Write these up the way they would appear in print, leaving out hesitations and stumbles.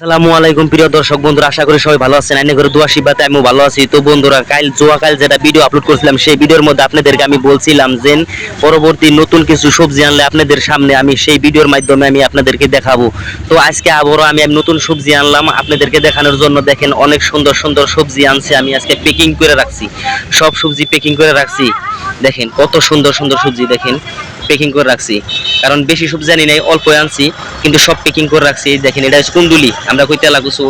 আসসালামু আলাইকুম প্রিয় দর্শক বন্ধুরা, আশা করি সবাই ভালো আছেন। আইনে করে দোয়া শিবাতে আমিও ভালো আছি। তো বন্ধুরা, কাল যেটা ভিডিও আপলোড করেছিলাম, সেই ভিডিওর মধ্যে আপনাদেরকে আমি বলছিলাম যে পরবর্তী নতুন কিছু সবজি আনলে আপনাদের সামনে আমি সেই ভিডিওর মাধ্যমে আমি আপনাদেরকে দেখাবো। তো আজকে আবারও আমি নতুন সবজি আনলাম আপনাদেরকে দেখানোর জন্য। দেখেন অনেক সুন্দর সুন্দর সবজি আনছে, আমি আজকে প্যাকিং করে রাখছি, সব সবজি প্যাকিং করে রাখছি। দেখেন কত সুন্দর সুন্দর সবজি, দেখেন প্যাকিং করে রাখছি, কারণ বেশি সবজি জানি নাই, অল্প আনছি কিন্তু সব প্যাকিং করে রাখছি। দেখেন এটা হচ্ছে কুন্দুলি, আমরা কইতে লাগুছি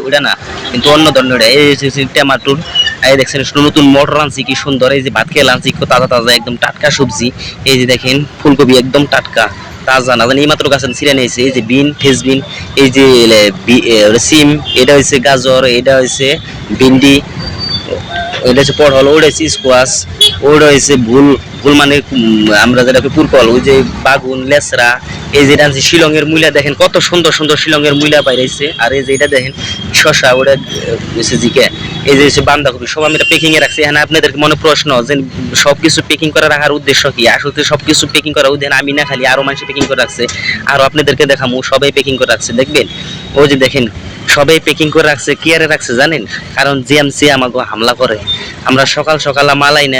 ওইটা না, কিন্তু অন্য ধরনের। এই টমাটোর, এই দেখছেন নতুন মটর আনছি, কি সুন্দর। এই যে ভাত খেয়ে আনছি, তাজা তাজা একদম টাটকা সবজি। এই যে দেখেন ফুলকপি একদম টাটকা তাজা, না জানি এইমাত্র গাছের ছিঁড়ে নিয়েছে। এই যে বিন, ফেসবিন, এই যে সিম, এটা হচ্ছে গাজর, এটা হচ্ছে ভিন্ডি, ওইটা হচ্ছে পটল, ওইটা হচ্ছে স্কোয়াশ, ওইটা হচ্ছে ভুল ভুল মানে আমরা যেটাকে পুরকল, ওই যে বাগুন, লেসরা। এই যে আনছি শিলংয়ের মূলা, দেখেন কত সুন্দর সুন্দর শিলংয়ের মূলা বাইরেছে। আর এই যে এটা দেখেন শসা, ওটা হচ্ছে জিকে। এই যে হচ্ছে বাঁধাকপি, সব আমি এটা প্যাকিং এ রাখছি। এখানে আপনাদেরকে মনে প্রশ্ন যে সবকিছু প্যাকিং করে রাখার উদ্দেশ্য কি? আসলে সবকিছু প্যাকিং করা উদ্দেশ্য আমি না, খালি আরো মানুষ প্যাকিং করে রাখছে। আরো আপনাদেরকে দেখামু, সবাই প্যাকিং করে রাখছে, দেখবেন। ওই যে দেখেন সবাই প্যাকিং করে রাখছে, কেয়ারে রাখছে জানেন, কারণ জিএমসি আমাকে হামলা করে। আমরা সকাল সকাল মালাই না,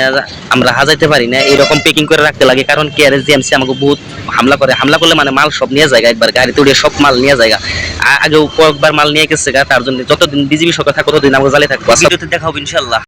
আমরা হাজাইতে পারি না, এরকম প্যাকিং করে রাখতে লাগে, কারণ কেয়ারে জিএমসি আমাকে বহুত হামলা করে। হামলা করলে মানে মাল সব নিয়ে যায়, একবার গাড়িতে উড়ে সব মাল নিয়ে যায়। আগেও কয়েকবার মাল নিয়ে গেছে, তার জন্য যতদিন বিজিবি সরকার থাকে ততদিন আমাকে জালে থাকবো। ভিডিওতে দেখা হবে ইনশাল্লাহ।